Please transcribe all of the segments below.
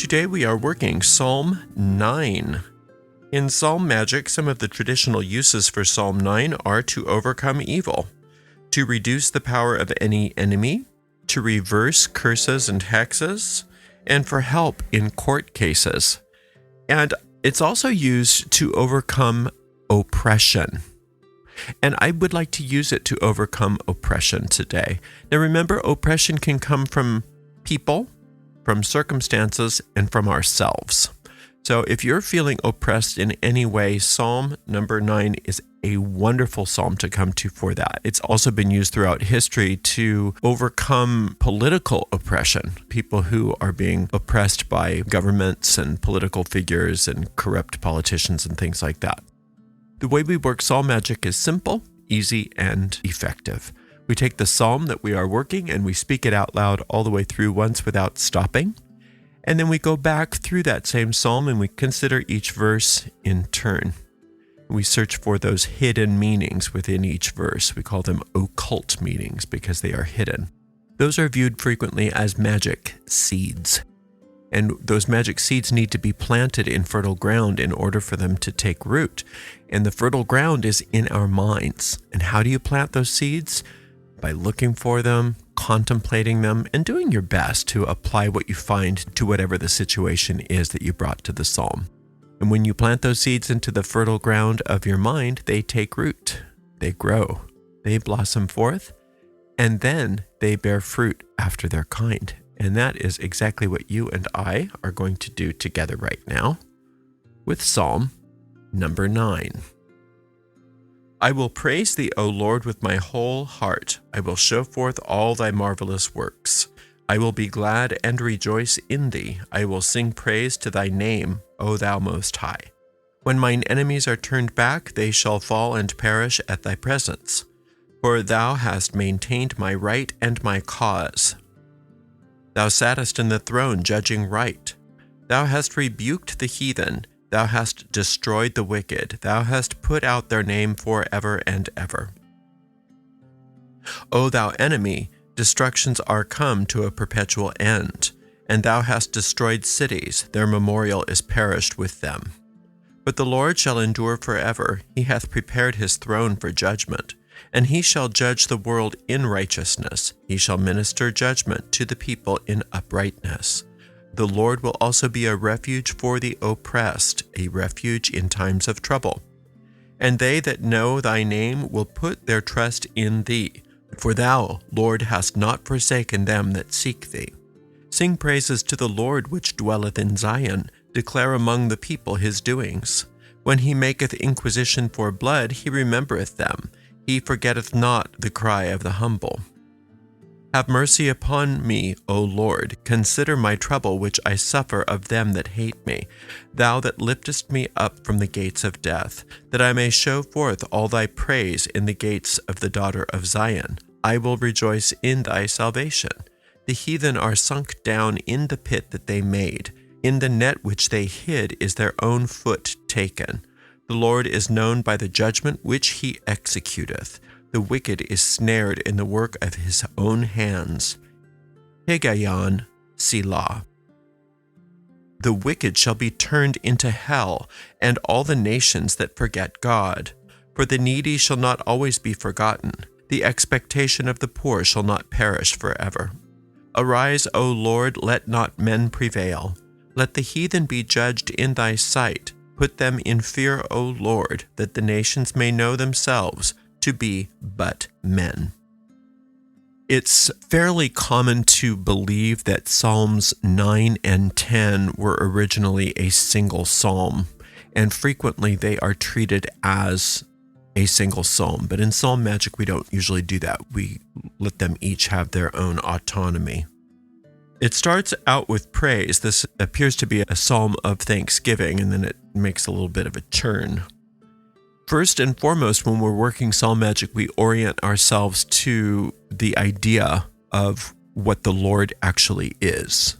Today we are working Psalm 9. In Psalm Magic, some of the traditional uses for Psalm 9 are to overcome evil, to reduce the power of any enemy, to reverse curses and hexes, and for help in court cases. And it's also used to overcome oppression. And I would like to use it to overcome oppression today. Now remember, oppression can come from people, from circumstances, and from ourselves. So if you're feeling oppressed in any way, Psalm number 9 is a wonderful psalm to come to for that. It's also been used throughout history to overcome political oppression, people who are being oppressed by governments and political figures and corrupt politicians and things like that. The way we work Psalm Magic is simple, easy, and effective. We take the psalm that we are working and we speak it out loud all the way through once without stopping. And then we go back through that same psalm and we consider each verse in turn. We search for those hidden meanings within each verse. We call them occult meanings because they are hidden. Those are viewed frequently as magic seeds. And those magic seeds need to be planted in fertile ground in order for them to take root. And the fertile ground is in our minds. And how do you plant those seeds? By looking for them, contemplating them, and doing your best to apply what you find to whatever the situation is that you brought to the psalm. And when you plant those seeds into the fertile ground of your mind, they take root, they grow, they blossom forth, and then they bear fruit after their kind. And that is exactly what you and I are going to do together right now with Psalm number 9. I will praise thee, O Lord, with my whole heart. I will show forth all thy marvelous works. I will be glad and rejoice in thee. I will sing praise to thy name, O thou most high. When mine enemies are turned back, they shall fall and perish at thy presence. For thou hast maintained my right and my cause. Thou sattest in the throne, judging right. Thou hast rebuked the heathen. Thou hast destroyed the wicked. Thou hast put out their name forever and ever. O thou enemy, destructions are come to a perpetual end, and thou hast destroyed cities, their memorial is perished with them. But the Lord shall endure forever. He hath prepared his throne for judgment, and he shall judge the world in righteousness. He shall minister judgment to the people in uprightness. The Lord will also be a refuge for the oppressed, a refuge in times of trouble. And they that know thy name will put their trust in thee. For thou, Lord, hast not forsaken them that seek thee. Sing praises to the Lord which dwelleth in Zion. Declare among the people his doings. When he maketh inquisition for blood, he remembereth them. He forgetteth not the cry of the humble. Have mercy upon me, O Lord. Consider my trouble which I suffer of them that hate me. Thou that liftest me up from the gates of death, that I may show forth all thy praise in the gates of the daughter of Zion. I will rejoice in thy salvation. The heathen are sunk down in the pit that they made. In the net which they hid is their own foot taken. The Lord is known by the judgment which he executeth. The wicked is snared in the work of his own hands. Higayon, Selah. The wicked shall be turned into hell, and all the nations that forget God. For the needy shall not always be forgotten. The expectation of the poor shall not perish forever. Arise, O Lord, let not men prevail. Let the heathen be judged in thy sight. Put them in fear, O Lord, that the nations may know themselves to be but men. It's fairly common to believe that Psalms 9 and 10 were originally a single psalm, and frequently they are treated as a single psalm. But in Psalm Magic, we don't usually do that. We let them each have their own autonomy. It starts out with praise. This appears to be a psalm of thanksgiving, and then it makes a little bit of a turn. First and foremost, when we're working Psalm Magic, we orient ourselves to the idea of what the Lord actually is.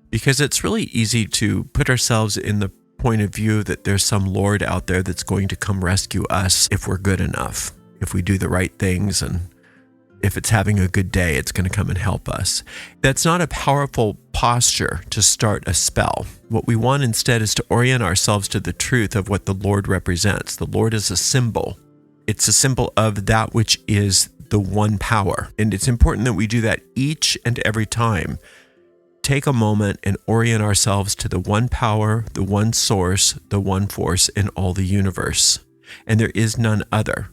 Because it's really easy to put ourselves in the point of view that there's some Lord out there that's going to come rescue us if we're good enough, if we do the right things and If it's having a good day, it's going to come and help us. That's not a powerful posture to start a spell. What we want instead is to orient ourselves to the truth of what the Lord represents. The Lord is a symbol. It's a symbol of that which is the one power. And it's important that we do that each and every time. Take a moment and orient ourselves to the one power, the one source, the one force in all the universe. And there is none other.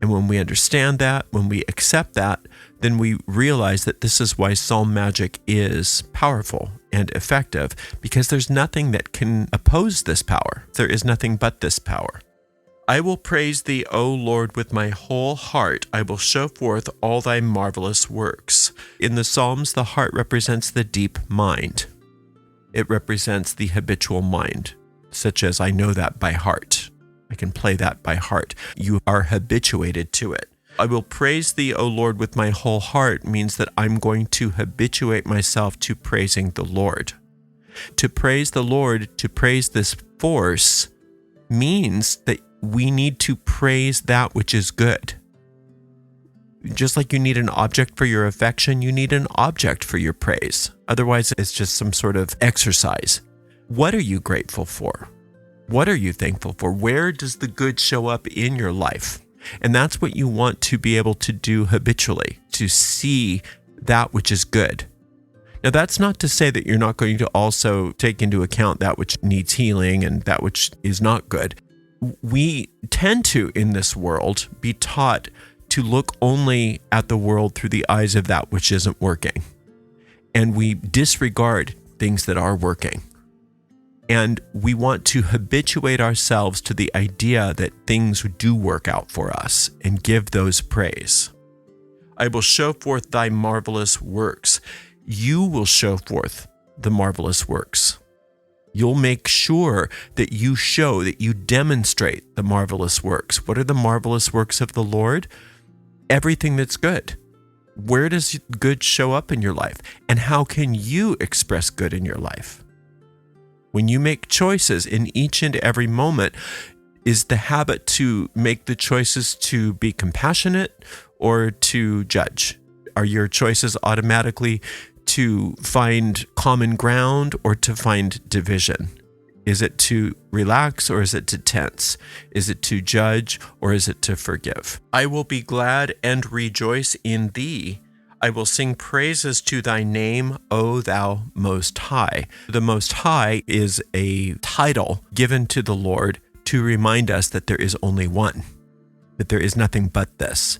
And when we understand that, when we accept that, then we realize that this is why psalm magic is powerful and effective, because there's nothing that can oppose this power. There is nothing but this power. I will praise thee, O Lord, with my whole heart. I will show forth all thy marvelous works. In the Psalms, the heart represents the deep mind. It represents the habitual mind, such as I know that by heart. I can play that by heart. You are habituated to it. I will praise thee, O Lord, with my whole heart means that I'm going to habituate myself to praising the Lord. To praise the Lord, to praise this force, means that we need to praise that which is good. Just like you need an object for your affection, you need an object for your praise. Otherwise, it's just some sort of exercise. What are you grateful for? What are you thankful for? Where does the good show up in your life? And that's what you want to be able to do habitually, to see that which is good. Now, that's not to say that you're not going to also take into account that which needs healing and that which is not good. We tend to, in this world, be taught to look only at the world through the eyes of that which isn't working. And we disregard things that are working. And we want to habituate ourselves to the idea that things do work out for us and give those praise. I will show forth thy marvelous works. You will show forth the marvelous works. You'll make sure that you show, that you demonstrate the marvelous works. What are the marvelous works of the Lord? Everything that's good. Where does good show up in your life? And how can you express good in your life? When you make choices in each and every moment, is the habit to make the choices to be compassionate or to judge? Are your choices automatically to find common ground or to find division? Is it to relax or is it to tense? Is it to judge or is it to forgive? I will be glad and rejoice in thee. I will sing praises to thy name, O thou Most High. The Most High is a title given to the Lord to remind us that there is only one, that there is nothing but this.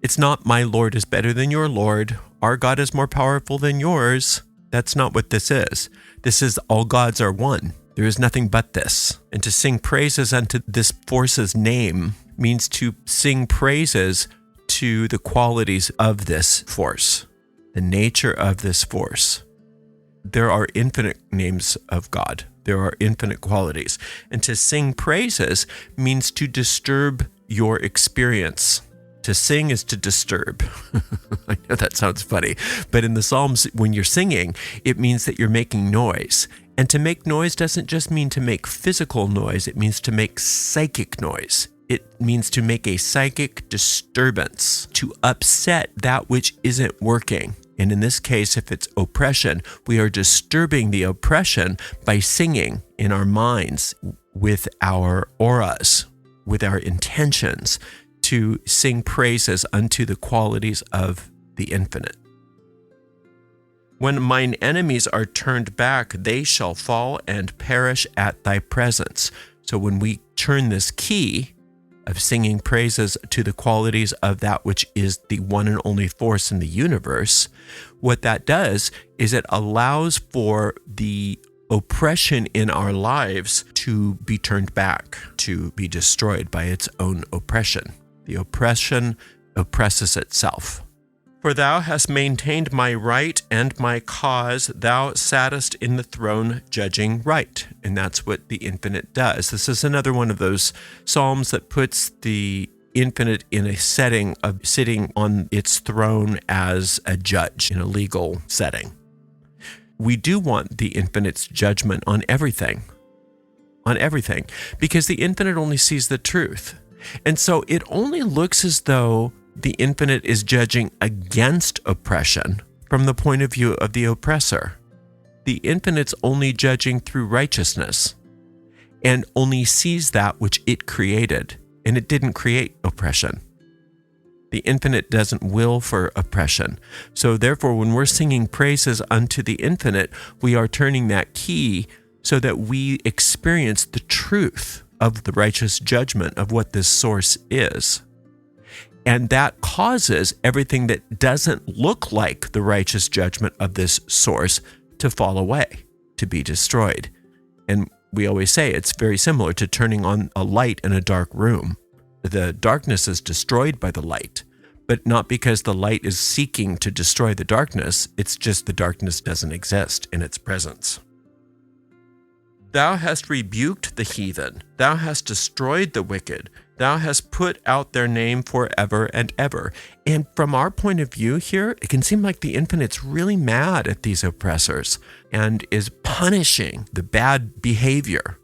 It's not my Lord is better than your Lord. Our God is more powerful than yours. That's not what this is. This is all gods are one. There is nothing but this. And to sing praises unto this force's name means to sing praises to the qualities of this force, the nature of this force. There are infinite names of God. There are infinite qualities. And to sing praises means to disturb your experience. To sing is to disturb. I know that sounds funny, but in the Psalms, when you're singing, it means that you're making noise. And to make noise doesn't just mean to make physical noise, it means to make psychic noise. It means to make a psychic disturbance, to upset that which isn't working. And in this case, if it's oppression, we are disturbing the oppression by singing in our minds with our auras, with our intentions, to sing praises unto the qualities of the infinite. When mine enemies are turned back, they shall fall and perish at thy presence. So when we turn this key of singing praises to the qualities of that which is the one and only force in the universe, what that does is it allows for the oppression in our lives to be turned back, to be destroyed by its own oppression. The oppression oppresses itself. For thou hast maintained my right and my cause. Thou sattest in the throne judging right. And that's what the infinite does. This is another one of those psalms that puts the infinite in a setting of sitting on its throne as a judge in a legal setting. We do want the infinite's judgment on everything, because the infinite only sees the truth. And so it only looks as though the infinite is judging against oppression from the point of view of the oppressor. The infinite's only judging through righteousness and only sees that which it created, and it didn't create oppression. The infinite doesn't will for oppression. So therefore, when we're singing praises unto the infinite, we are turning that key so that we experience the truth of the righteous judgment of what this source is. And that causes everything that doesn't look like the righteous judgment of this source to fall away, to be destroyed. And we always say it's very similar to turning on a light in a dark room. The darkness is destroyed by the light, but not because the light is seeking to destroy the darkness. It's just the darkness doesn't exist in its presence. Thou hast rebuked the heathen. Thou hast destroyed the wicked. Thou hast put out their name forever and ever. And from our point of view here, it can seem like the infinite's really mad at these oppressors and is punishing the bad behavior.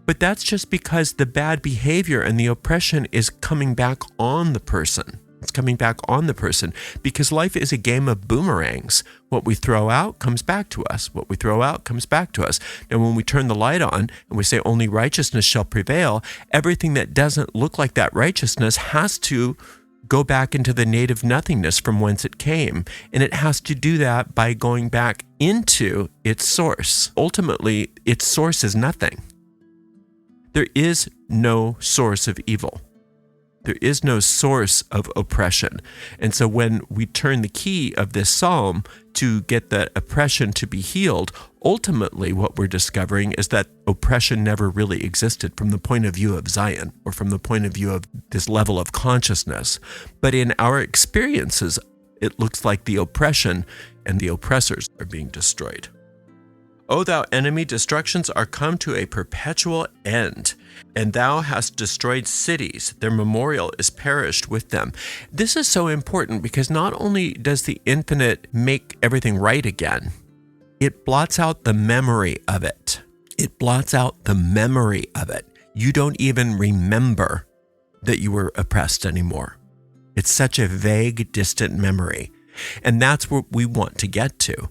But that's just because the bad behavior and the oppression is coming back on the person. It's coming back on the person because life is a game of boomerangs. What we throw out comes back to us. What we throw out comes back to us. Now, when we turn the light on and we say only righteousness shall prevail, everything that doesn't look like that righteousness has to go back into the native nothingness from whence it came. And it has to do that by going back into its source. Ultimately, its source is nothing. There is no source of evil. There is no source of oppression. And so when we turn the key of this psalm to get that oppression to be healed, ultimately what we're discovering is that oppression never really existed from the point of view of Zion or from the point of view of this level of consciousness. But in our experiences, it looks like the oppression and the oppressors are being destroyed. O thou enemy, destructions are come to a perpetual end, and thou hast destroyed cities. Their memorial is perished with them. This is so important because not only does the infinite make everything right again, it blots out the memory of it. It blots out the memory of it. You don't even remember that you were oppressed anymore. It's such a vague, distant memory. And that's what we want to get to.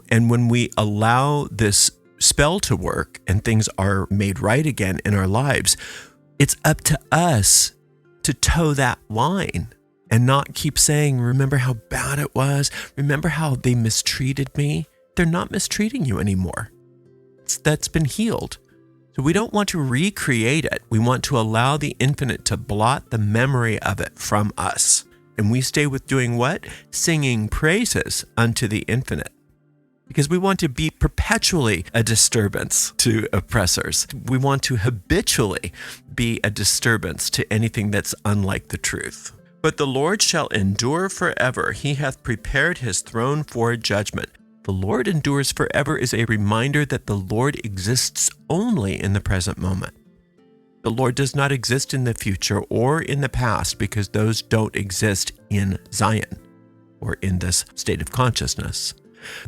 And when we allow this spell to work and things are made right again in our lives, it's up to us to toe that line and not keep saying, remember how bad it was? Remember how they mistreated me? They're not mistreating you anymore. That's been healed. So we don't want to recreate it. We want to allow the infinite to blot the memory of it from us. And we stay with doing what? Singing praises unto the infinite. Because we want to be perpetually a disturbance to oppressors. We want to habitually be a disturbance to anything that's unlike the truth. But the Lord shall endure forever. He hath prepared his throne for judgment. The Lord endures forever is a reminder that the Lord exists only in the present moment. The Lord does not exist in the future or in the past because those don't exist in Zion or in this state of consciousness.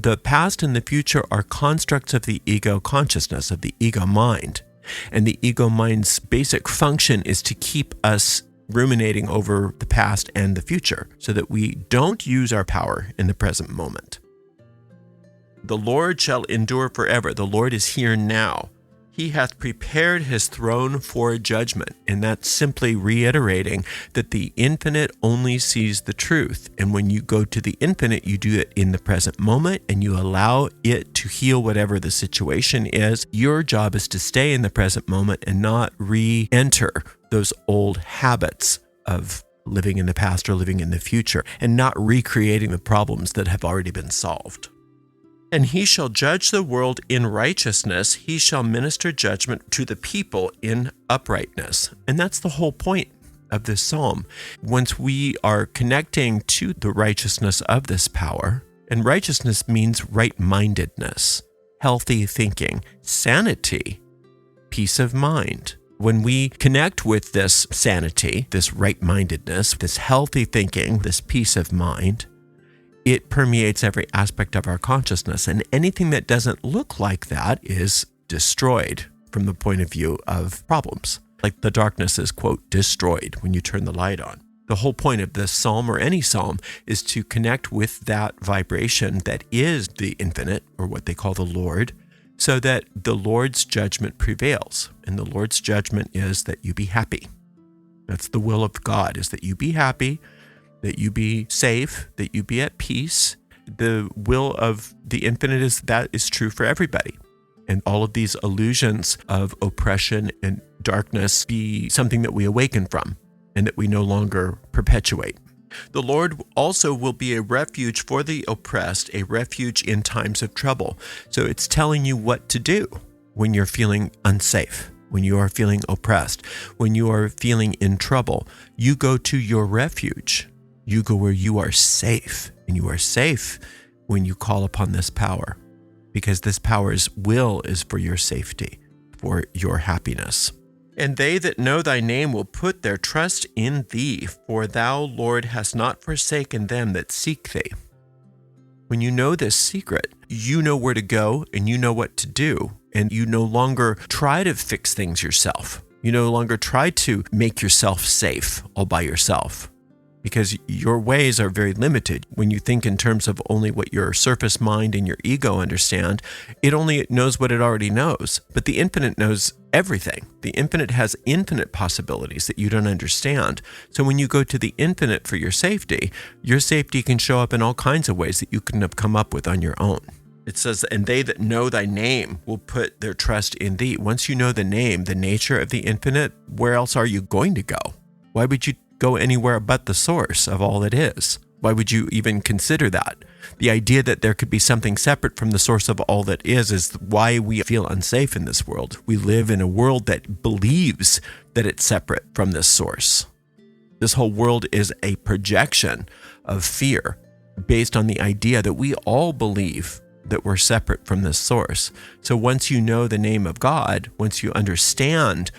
The past and the future are constructs of the ego consciousness, of the ego mind. And the ego mind's basic function is to keep us ruminating over the past and the future so that we don't use our power in the present moment. The Lord shall endure forever. The Lord is here now. He hath prepared his throne for judgment. And that's simply reiterating that the infinite only sees the truth. And when you go to the infinite, you do it in the present moment and you allow it to heal whatever the situation is. Your job is to stay in the present moment and not re-enter those old habits of living in the past or living in the future and not recreating the problems that have already been solved. And he shall judge the world in righteousness. He shall minister judgment to the people in uprightness. And that's the whole point of this psalm. Once we are connecting to the righteousness of this power, and righteousness means right-mindedness, healthy thinking, sanity, peace of mind. When we connect with this sanity, this right-mindedness, this healthy thinking, this peace of mind, it permeates every aspect of our consciousness, and anything that doesn't look like that is destroyed from the point of view of problems. Like the darkness is, quote, destroyed when you turn the light on. The whole point of this psalm or any psalm is to connect with that vibration that is the infinite, or what they call the Lord, so that the Lord's judgment prevails. And the Lord's judgment is that you be happy. That's the will of God, is that you be happy, that you be safe, that you be at peace. The will of the infinite is that is true for everybody. And all of these illusions of oppression and darkness be something that we awaken from and that we no longer perpetuate. The Lord also will be a refuge for the oppressed, a refuge in times of trouble. So it's telling you what to do when you're feeling unsafe, when you are feeling oppressed, when you are feeling in trouble. You go to your refuge. You go where you are safe, and you are safe when you call upon this power, because this power's will is for your safety, for your happiness. And they that know thy name will put their trust in thee, for thou, Lord, hast not forsaken them that seek thee. When you know this secret, you know where to go and you know what to do, and you no longer try to fix things yourself. You no longer try to make yourself safe all by yourself, because your ways are very limited. When you think in terms of only what your surface mind and your ego understand, it only knows what it already knows. But the infinite knows everything. The infinite has infinite possibilities that you don't understand. So when you go to the infinite for your safety can show up in all kinds of ways that you couldn't have come up with on your own. It says, and they that know thy name will put their trust in thee. Once you know the name, the nature of the infinite, where else are you going to go? Why would you go anywhere but the source of all that is? Why would you even consider that? The idea that there could be something separate from the source of all that is why we feel unsafe in this world. We live in a world that believes that it's separate from this source. This whole world is a projection of fear based on the idea that we all believe that we're separate from this source. So once you know the name of God, once you understand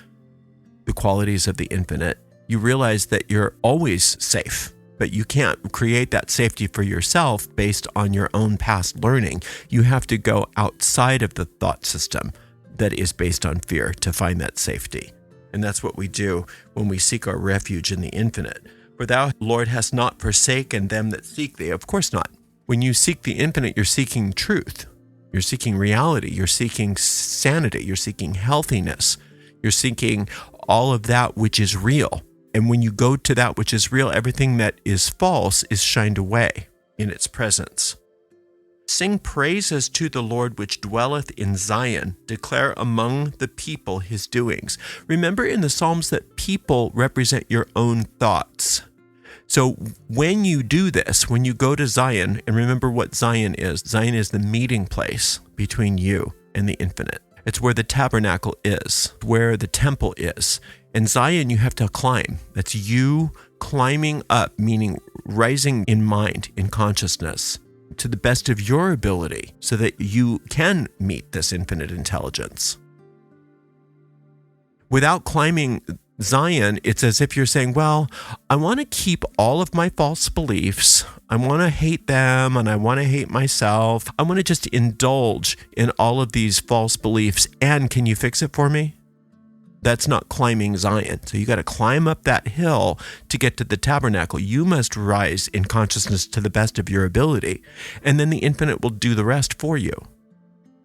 the qualities of the infinite, you realize that you're always safe, but you can't create that safety for yourself based on your own past learning. You have to go outside of the thought system that is based on fear to find that safety. And that's what we do when we seek our refuge in the infinite. For thou, Lord, hast not forsaken them that seek thee. Of course not. When you seek the infinite, you're seeking truth. You're seeking reality. You're seeking sanity. You're seeking healthiness. You're seeking all of that which is real. And when you go to that which is real, everything that is false is shined away in its presence. Sing praises to the Lord which dwelleth in Zion. Declare among the people his doings. Remember in the Psalms that people represent your own thoughts. So when you do this, when you go to Zion, and remember what Zion is the meeting place between you and the infinite. It's where the tabernacle is, where the temple is. In Zion, you have to climb. That's you climbing up, meaning rising in mind, in consciousness, to the best of your ability, so that you can meet this infinite intelligence. Without climbing Zion, it's as if you're saying, well, I want to keep all of my false beliefs. I want to hate them and I want to hate myself. I want to just indulge in all of these false beliefs. And can you fix it for me? That's not climbing Zion. So you got to climb up that hill to get to the tabernacle. You must rise in consciousness to the best of your ability. And then the infinite will do the rest for you.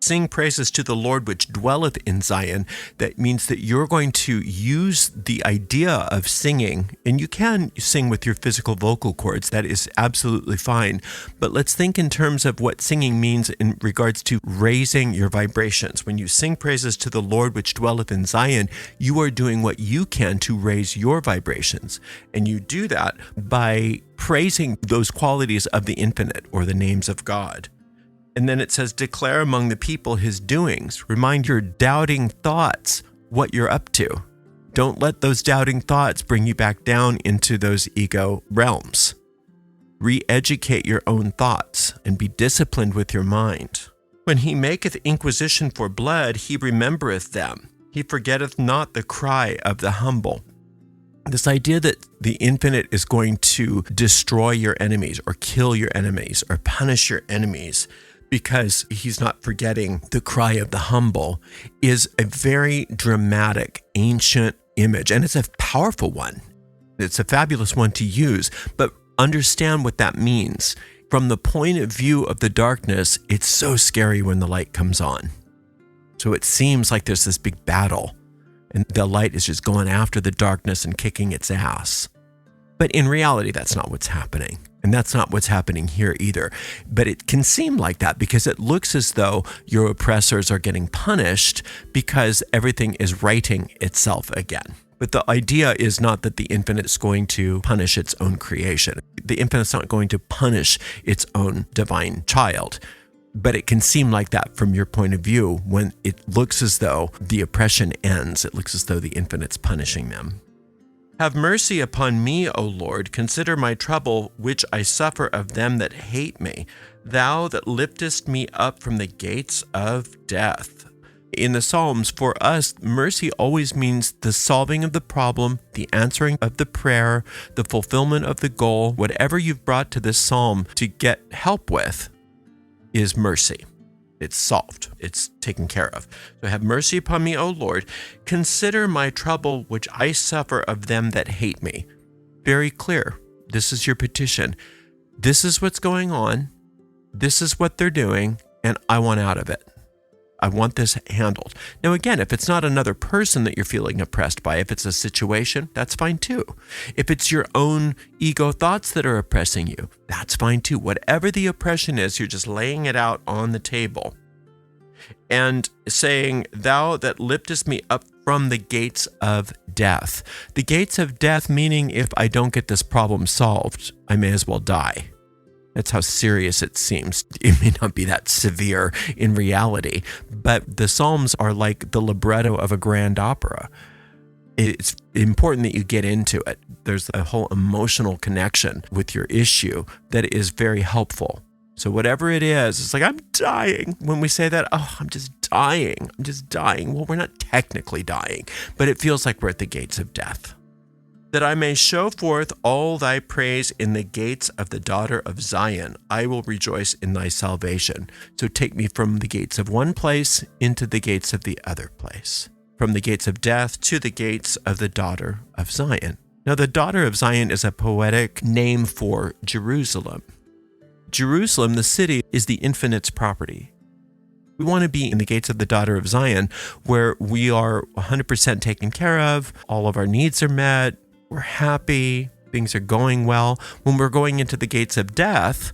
Sing praises to the Lord which dwelleth in Zion. That means that you're going to use the idea of singing, and you can sing with your physical vocal cords. That is absolutely fine. But let's think in terms of what singing means in regards to raising your vibrations. When you sing praises to the Lord which dwelleth in Zion, you are doing what you can to raise your vibrations. And you do that by praising those qualities of the infinite or the names of God. And then it says, declare among the people his doings. Remind your doubting thoughts what you're up to. Don't let those doubting thoughts bring you back down into those ego realms. Re-educate your own thoughts and be disciplined with your mind. When he maketh inquisition for blood, he remembereth them. He forgetteth not the cry of the humble. This idea that the infinite is going to destroy your enemies or kill your enemies or punish your enemies because he's not forgetting the cry of the humble is a very dramatic, ancient image, and it's a powerful one. It's a fabulous one to use, but understand what that means. From the point of view of the darkness, it's so scary when the light comes on. So it seems like there's this big battle, and the light is just going after the darkness and kicking its ass. But in reality, that's not what's happening. And that's not what's happening here either. But it can seem like that because it looks as though your oppressors are getting punished because everything is righting itself again. But the idea is not that the infinite is going to punish its own creation. The infinite's not going to punish its own divine child. But it can seem like that from your point of view when it looks as though the oppression ends. It looks as though the infinite's punishing them. Have mercy upon me, O Lord. Consider my trouble, which I suffer of them that hate me. Thou that liftest me up from the gates of death. In the Psalms, for us, mercy always means the solving of the problem, the answering of the prayer, the fulfillment of the goal. Whatever you've brought to this psalm to get help with is mercy. It's solved. It's taken care of. So have mercy upon me, O Lord. Consider my trouble, which I suffer of them that hate me. Very clear. This is your petition. This is what's going on. This is what they're doing, and I want out of it. I want this handled. Now, again, if it's not another person that you're feeling oppressed by, if it's a situation, that's fine too. If it's your own ego thoughts that are oppressing you, that's fine too. Whatever the oppression is, you're just laying it out on the table and saying, thou that liftest me up from the gates of death. The gates of death meaning if I don't get this problem solved, I may as well die. That's how serious it seems. It may not be that severe in reality, but the Psalms are like the libretto of a grand opera. It's important that you get into it. There's a whole emotional connection with your issue that is very helpful. So whatever it is, it's like, I'm dying. When we say that, oh, I'm just dying. I'm just dying. Well, we're not technically dying, but it feels like we're at the gates of death. That I may show forth all thy praise in the gates of the daughter of Zion. I will rejoice in thy salvation. So take me from the gates of one place into the gates of the other place, from the gates of death to the gates of the daughter of Zion. Now, the daughter of Zion is a poetic name for Jerusalem. Jerusalem, the city, is the infinite's property. We want to be in the gates of the daughter of Zion, where we are 100% taken care of, all of our needs are met, we're happy, things are going well. When we're going into the gates of death,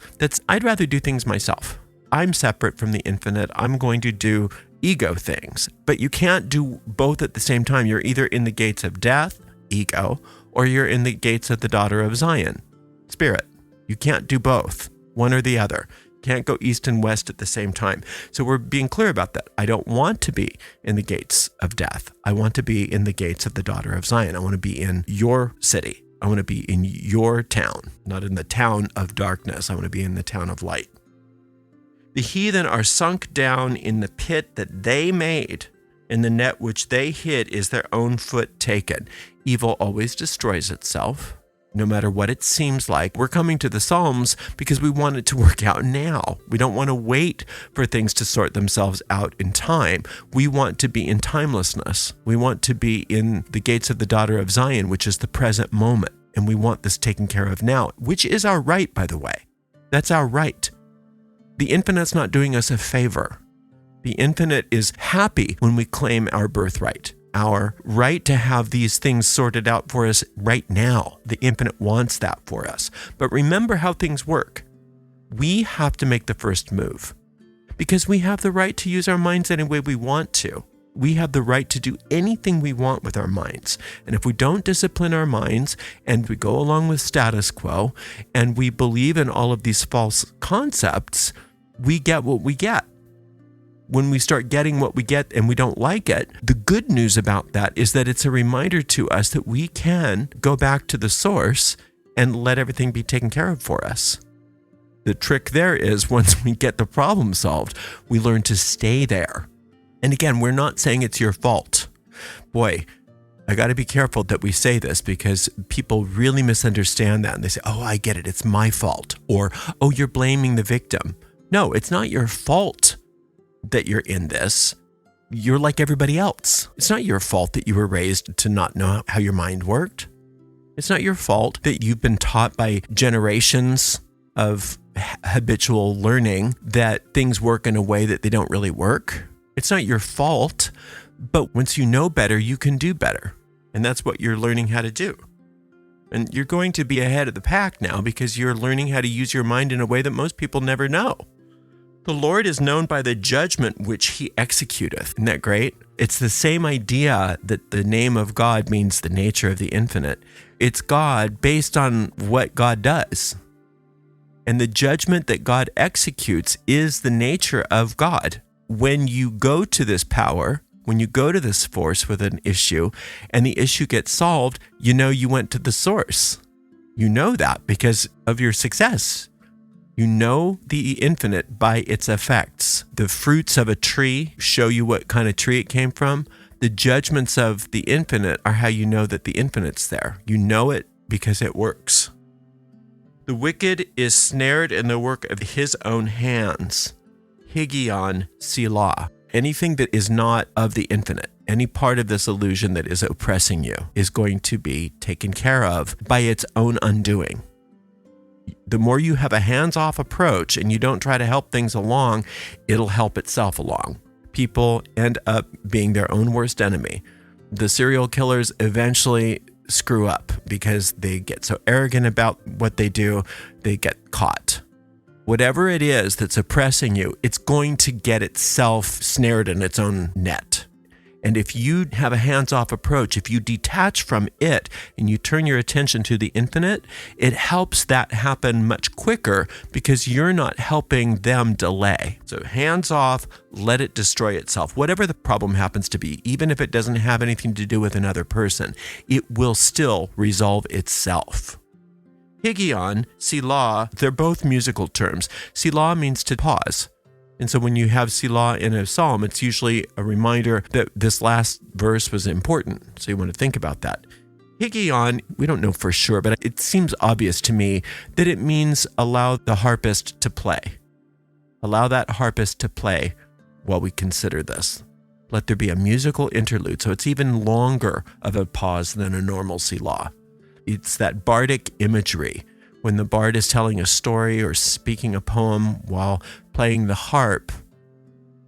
I'd rather do things myself. I'm separate from the infinite. I'm going to do ego things. But you can't do both at the same time. You're either in the gates of death, ego, or you're in the gates of the daughter of Zion, spirit. You can't do both, one or the other. Can't go east and west at the same time. So we're being clear about that. I don't want to be in the gates of death. I want to be in the gates of the daughter of Zion. I want to be in your city. I want to be in your town, not in the town of darkness. I want to be in the town of light. The heathen are sunk down in the pit that they made, and the net which they hid is their own foot taken. Evil always destroys itself. No matter what it seems like. We're coming to the Psalms because we want it to work out now. We don't want to wait for things to sort themselves out in time. We want to be in timelessness. We want to be in the gates of the daughter of Zion, which is the present moment. And we want this taken care of now, which is our right, by the way. That's our right. The infinite's not doing us a favor. The infinite is happy when we claim our birthright. Our right to have these things sorted out for us right now. The infinite wants that for us. But remember how things work. We have to make the first move because we have the right to use our minds any way we want to. We have the right to do anything we want with our minds. And if we don't discipline our minds and we go along with status quo and we believe in all of these false concepts, we get what we get. When we start getting what we get and we don't like it, the good news about that is that it's a reminder to us that we can go back to the source and let everything be taken care of for us. The trick there is once we get the problem solved, we learn to stay there. And again, we're not saying it's your fault. Boy, I got to be careful that we say this because people really misunderstand that. And they say, oh, I get it. It's my fault. Or, oh, you're blaming the victim. No, it's not your fault that you're in this. You're like everybody else. It's not your fault that you were raised to not know how your mind worked. It's not your fault that you've been taught by generations of habitual learning that things work in a way that they don't really work. It's not your fault, but once you know better, you can do better. And that's what you're learning how to do. And you're going to be ahead of the pack now because you're learning how to use your mind in a way that most people never know. The Lord is known by the judgment which he executeth. Isn't that great? It's the same idea that the name of God means the nature of the infinite. It's God based on what God does. And the judgment that God executes is the nature of God. When you go to this power, when you go to this force with an issue and the issue gets solved, you know you went to the source. You know that because of your success. You know the infinite by its effects. The fruits of a tree show you what kind of tree it came from. The judgments of the infinite are how you know that the infinite's there. You know it because it works. The wicked is snared in the work of his own hands. Higion Selah. Anything that is not of the infinite, any part of this illusion that is oppressing you is going to be taken care of by its own undoing. The more you have a hands-off approach and you don't try to help things along, it'll help itself along. People end up being their own worst enemy. The serial killers eventually screw up because they get so arrogant about what they do, they get caught. Whatever it is that's oppressing you, it's going to get itself snared in its own net. And if you have a hands-off approach, if you detach from it and you turn your attention to the infinite, it helps that happen much quicker because you're not helping them delay. So hands off, let it destroy itself. Whatever the problem happens to be, even if it doesn't have anything to do with another person, it will still resolve itself. Higion, Selah, they're both musical terms. Selah means to pause. And so when you have Selah in a psalm, it's usually a reminder that this last verse was important. So you want to think about that. Higion, we don't know for sure, but it seems obvious to me that it means allow the harpist to play. Allow that harpist to play while we consider this. Let there be a musical interlude, so it's even longer of a pause than a normal Selah. It's that bardic imagery. When the bard is telling a story or speaking a poem while playing the harp,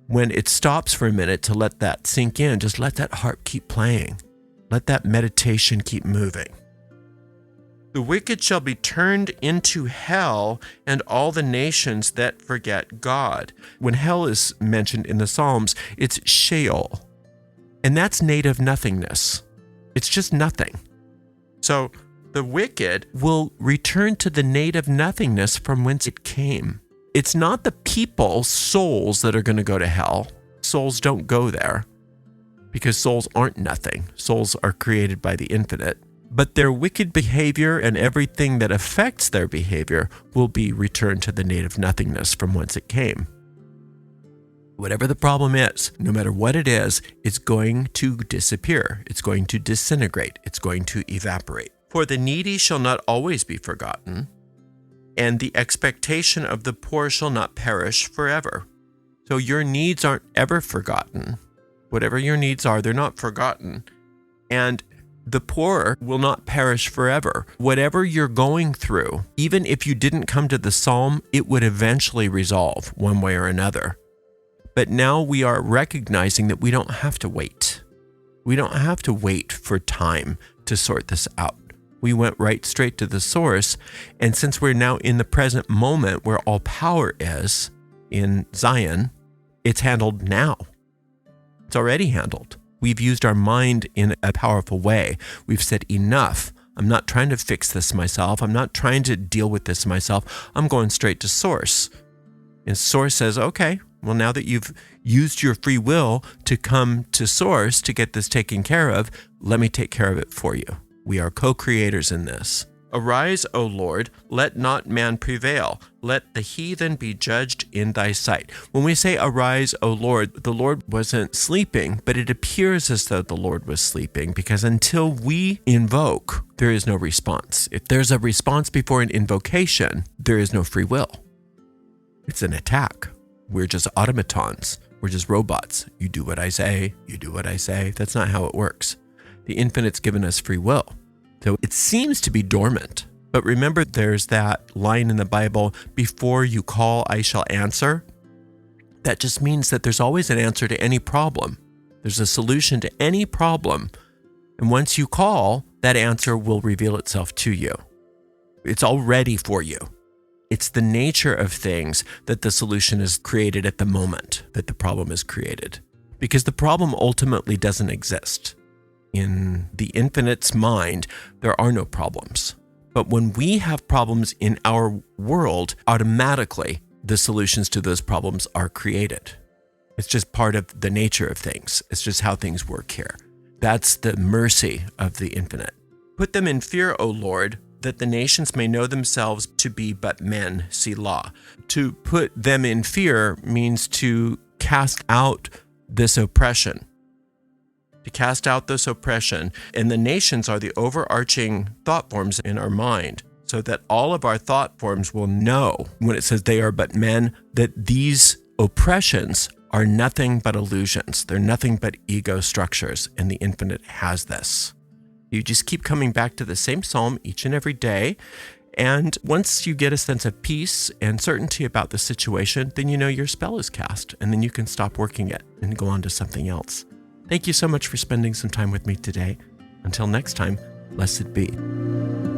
when it stops for a minute to let that sink in, just let that harp keep playing. Let that meditation keep moving. The wicked shall be turned into hell, and all the nations that forget God. When hell is mentioned in the Psalms, it's Sheol. And that's native nothingness. It's just nothing. So the wicked will return to the native nothingness from whence it came. It's not the people's souls that are going to go to hell. Souls don't go there because souls aren't nothing. Souls are created by the infinite. But their wicked behavior and everything that affects their behavior will be returned to the native nothingness from whence it came. Whatever the problem is, no matter what it is, it's going to disappear. It's going to disintegrate. It's going to evaporate. For the needy shall not always be forgotten, and the expectation of the poor shall not perish forever. So your needs aren't ever forgotten. Whatever your needs are, they're not forgotten. And the poor will not perish forever. Whatever you're going through, even if you didn't come to the psalm, it would eventually resolve one way or another. But now we are recognizing that we don't have to wait. We don't have to wait for time to sort this out. We went right straight to the source. And since we're now in the present moment where all power is in Zion, it's handled now. It's already handled. We've used our mind in a powerful way. We've said, enough. I'm not trying to fix this myself. I'm not trying to deal with this myself. I'm going straight to source. And source says, okay, well, now that you've used your free will to come to source to get this taken care of, let me take care of it for you. We are co-creators in this. Arise, O Lord, let not man prevail. Let the heathen be judged in thy sight. When we say arise, O Lord, the Lord wasn't sleeping, but it appears as though the Lord was sleeping because until we invoke, there is no response. If there's a response before an invocation, there is no free will. It's an attack. We're just automatons. We're just robots. You do what I say. You do what I say. That's not how it works. The infinite's given us free will. So it seems to be dormant. But remember, there's that line in the Bible, before you call, I shall answer. That just means that there's always an answer to any problem. There's a solution to any problem. And once you call, that answer will reveal itself to you. It's all ready for you. It's the nature of things that the solution is created at the moment that the problem is created. Because the problem ultimately doesn't exist. In the infinite's mind, there are no problems. But when we have problems in our world, automatically the solutions to those problems are created. It's just part of the nature of things. It's just how things work here. That's the mercy of the infinite. Put them in fear, O Lord, that the nations may know themselves to be but men, Selah. To put them in fear means to cast out this oppression. To cast out this oppression. And the nations are the overarching thought forms in our mind, so that all of our thought forms will know, when it says they are but men, that these oppressions are nothing but illusions. They're nothing but ego structures, and the infinite has this. You just keep coming back to the same psalm each and every day, and once you get a sense of peace and certainty about the situation, then you know your spell is cast, and then you can stop working it and go on to something else. Thank you so much for spending some time with me today. Until next time, blessed be.